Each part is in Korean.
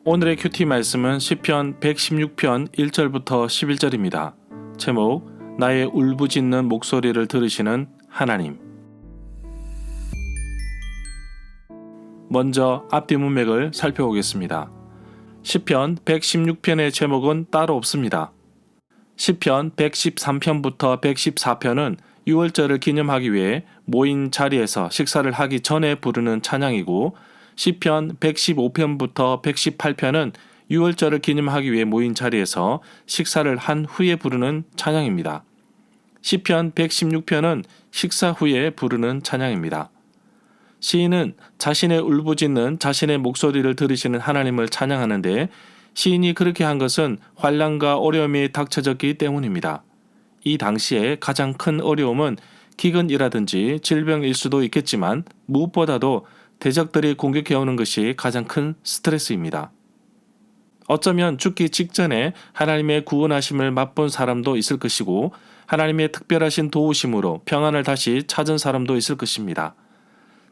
오늘의 큐티 말씀은 시편 116편 1절부터 11절입니다. 제목, 나의 울부짖는 목소리를 들으시는 하나님. 먼저 앞뒤 문맥을 살펴보겠습니다. 시편 116편의 제목은 따로 없습니다. 시편 113편부터 114편은 유월절을 기념하기 위해 모인 자리에서 식사를 하기 전에 부르는 찬양이고, 시편 115편부터 118편은 유월절을 기념하기 위해 모인 자리에서 식사를 한 후에 부르는 찬양입니다. 시편 116편은 식사 후에 부르는 찬양입니다. 시인은 자신의 울부짖는 자신의 목소리를 들으시는 하나님을 찬양하는데, 시인이 그렇게 한 것은 환난과 어려움이 닥쳐졌기 때문입니다. 이 당시에 가장 큰 어려움은 기근이라든지 질병일 수도 있겠지만, 무엇보다도 대적들이 공격해오는 것이 가장 큰 스트레스입니다. 어쩌면 죽기 직전에 하나님의 구원하심을 맛본 사람도 있을 것이고, 하나님의 특별하신 도우심으로 평안을 다시 찾은 사람도 있을 것입니다.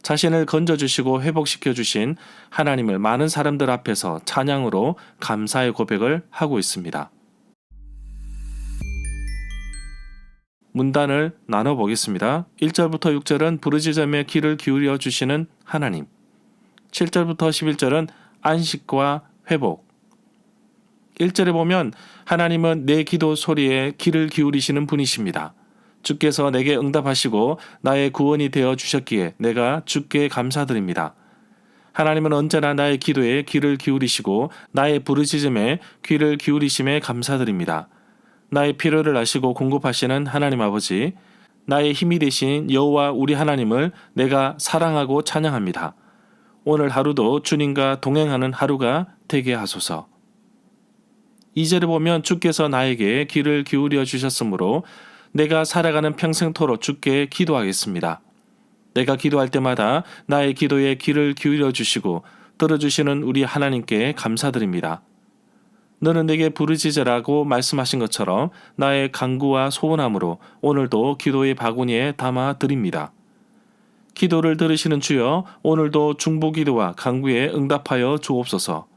자신을 건져주시고 회복시켜주신 하나님을 많은 사람들 앞에서 찬양으로 감사의 고백을 하고 있습니다. 문단을 나눠보겠습니다. 1절부터 6절은 부르짖음에 귀를 기울여 주시는 하나님, 7절부터 11절은 안식과 회복. 1절에 보면 하나님은 내 기도 소리에 귀를 기울이시는 분이십니다. 주께서 내게 응답하시고 나의 구원이 되어 주셨기에 내가 주께 감사드립니다. 하나님은 언제나 나의 기도에 귀를 기울이시고 나의 부르짖음에 귀를 기울이심에 감사드립니다. 나의 필요를 아시고 공급하시는 하나님 아버지, 나의 힘이 되신 여호와 우리 하나님을 내가 사랑하고 찬양합니다. 오늘 하루도 주님과 동행하는 하루가 되게 하소서. 2절에 보면 주께서 나에게 귀를 기울여 주셨으므로 내가 살아가는 평생토록 주께 기도하겠습니다. 내가 기도할 때마다 나의 기도에 귀를 기울여 주시고 들어주시는 우리 하나님께 감사드립니다. 너는 내게 부르짖으라고 말씀하신 것처럼 나의 간구와 소원함으로 오늘도 기도의 바구니에 담아 드립니다. 기도를 들으시는 주여, 오늘도 중보기도와 간구에 응답하여 주옵소서.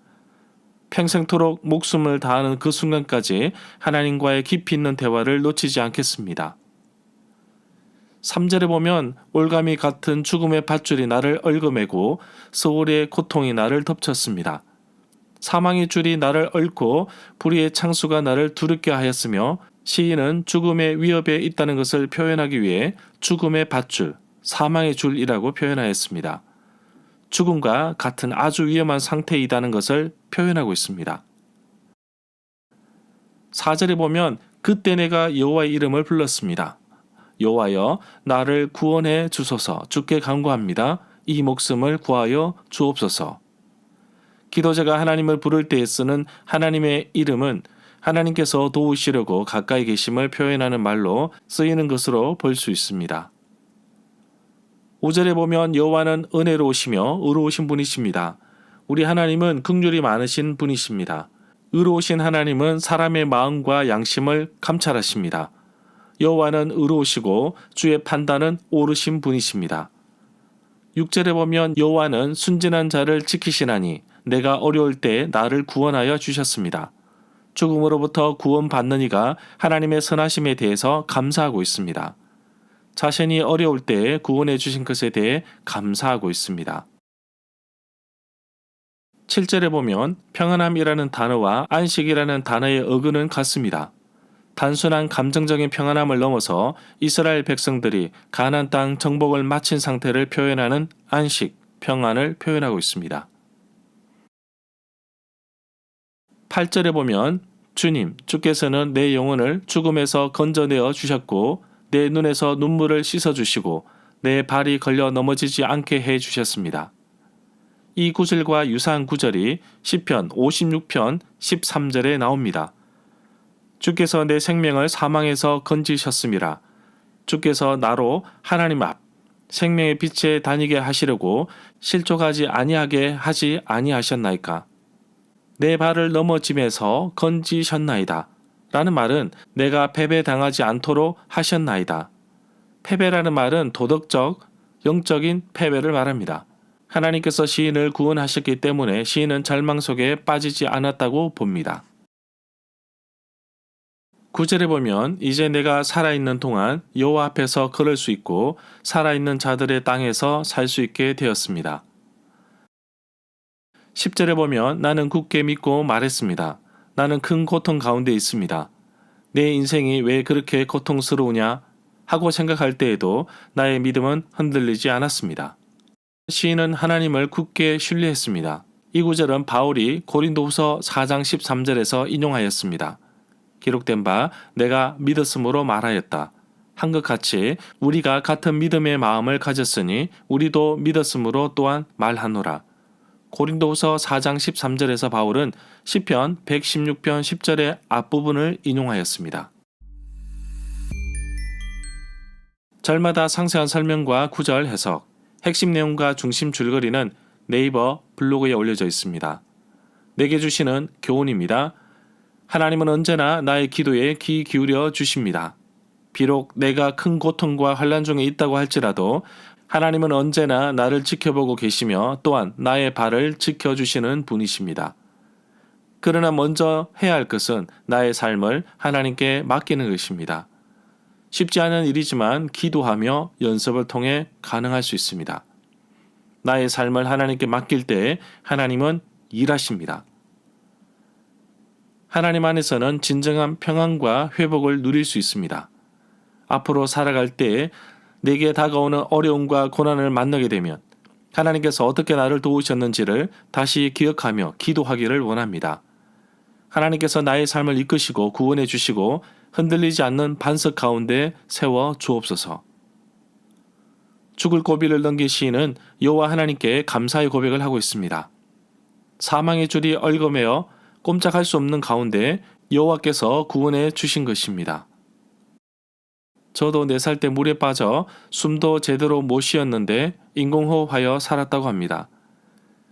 평생토록 목숨을 다하는 그 순간까지 하나님과의 깊이 있는 대화를 놓치지 않겠습니다. 3절에 보면 올가미 같은 죽음의 밧줄이 나를 얽어매고 스올의 고통이 나를 덮쳤습니다. 사망의 줄이 나를 얽고 불의의 창수가 나를 두렵게 하였으며, 시인은 죽음의 위협에 있다는 것을 표현하기 위해 죽음의 밧줄, 사망의 줄이라고 표현하였습니다. 죽음과 같은 아주 위험한 상태이다는 것을 표현하고 있습니다. 4절에 보면 그때 내가 여호와의 이름을 불렀습니다. 여호와여, 나를 구원해 주소서. 주께 간구합니다. 이 목숨을 구하여 주옵소서. 기도자가 하나님을 부를 때에 쓰는 하나님의 이름은 하나님께서 도우시려고 가까이 계심을 표현하는 말로 쓰이는 것으로 볼 수 있습니다. 5절에 보면 여호와는 은혜로우시며 의로우신 분이십니다. 우리 하나님은 긍휼이 많으신 분이십니다. 의로우신 하나님은 사람의 마음과 양심을 감찰하십니다. 여호와는 의로우시고 주의 판단은 옳으신 분이십니다. 6절에 보면 여호와는 순진한 자를 지키시나니 내가 어려울 때 나를 구원하여 주셨습니다. 죽음으로부터 구원받는 이가 하나님의 선하심에 대해서 감사하고 있습니다. 자신이 어려울 때 구원해 주신 것에 대해 감사하고 있습니다. 7절에 보면 평안함이라는 단어와 안식이라는 단어의 어근은 같습니다. 단순한 감정적인 평안함을 넘어서 이스라엘 백성들이 가나안 땅 정복을 마친 상태를 표현하는 안식, 평안을 표현하고 있습니다. 8절에 보면 주님, 주께서는 내 영혼을 죽음에서 건져내어 주셨고 내 눈에서 눈물을 씻어주시고 내 발이 걸려 넘어지지 않게 해주셨습니다. 이 구절과 유사한 구절이 시편 56편 13절에 나옵니다. 주께서 내 생명을 사망에서 건지셨음이라. 주께서 나로 하나님 앞 생명의 빛에 다니게 하시려고 실족하지 아니하게 하지 아니하셨나이까. 내 발을 넘어짐에서 건지셨나이다. 라는 말은 내가 패배당하지 않도록 하셨나이다. 패배라는 말은 도덕적, 영적인 패배를 말합니다. 하나님께서 시인을 구원하셨기 때문에 시인은 절망 속에 빠지지 않았다고 봅니다. 9절에 보면 이제 내가 살아있는 동안 여호와 앞에서 걸을 수 있고 살아있는 자들의 땅에서 살 수 있게 되었습니다. 10절에 보면 나는 굳게 믿고 말했습니다. 나는 큰 고통 가운데 있습니다. 내 인생이 왜 그렇게 고통스러우냐 하고 생각할 때에도 나의 믿음은 흔들리지 않았습니다. 시인은 하나님을 굳게 신뢰했습니다. 이 구절은 바울이 고린도후서 4장 13절에서 인용하였습니다. 기록된 바 내가 믿었으므로 말하였다. 한 것 같이 우리가 같은 믿음의 마음을 가졌으니 우리도 믿었으므로 또한 말하노라. 고린도후서 4장 13절에서 바울은 시편 116편 10절의 앞부분을 인용하였습니다. 절마다 상세한 설명과 구절 해석, 핵심 내용과 중심 줄거리는 네이버 블로그에 올려져 있습니다. 내게 주시는 교훈입니다. 하나님은 언제나 나의 기도에 귀 기울여 주십니다. 비록 내가 큰 고통과 환난 중에 있다고 할지라도 하나님은 언제나 나를 지켜보고 계시며 또한 나의 발을 지켜주시는 분이십니다. 그러나 먼저 해야 할 것은 나의 삶을 하나님께 맡기는 것입니다. 쉽지 않은 일이지만 기도하며 연습을 통해 가능할 수 있습니다. 나의 삶을 하나님께 맡길 때 하나님은 일하십니다. 하나님 안에서는 진정한 평안과 회복을 누릴 수 있습니다. 앞으로 살아갈 때 내게 다가오는 어려움과 고난을 만나게 되면 하나님께서 어떻게 나를 도우셨는지를 다시 기억하며 기도하기를 원합니다. 하나님께서 나의 삶을 이끄시고 구원해 주시고 흔들리지 않는 반석 가운데 세워 주옵소서. 죽을 고비를 넘긴 시인은 여호와 하나님께 감사의 고백을 하고 있습니다. 사망의 줄이 얽어매어 꼼짝할 수 없는 가운데 여호와께서 구원해 주신 것입니다. 저도 4살 때 물에 빠져 숨도 제대로 못 쉬었는데 인공호흡하여 살았다고 합니다.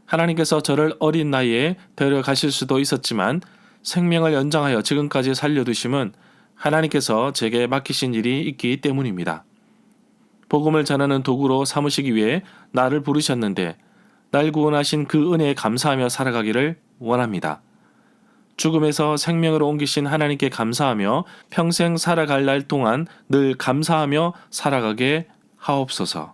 하나님께서 저를 어린 나이에 데려가실 수도 있었지만 생명을 연장하여 지금까지 살려두심은 하나님께서 제게 맡기신 일이 있기 때문입니다. 복음을 전하는 도구로 삼으시기 위해 나를 부르셨는데 날 구원하신 그 은혜에 감사하며 살아가기를 원합니다. 죽음에서 생명으로 옮기신 하나님께 감사하며 평생 살아갈 날 동안 늘 감사하며 살아가게 하옵소서.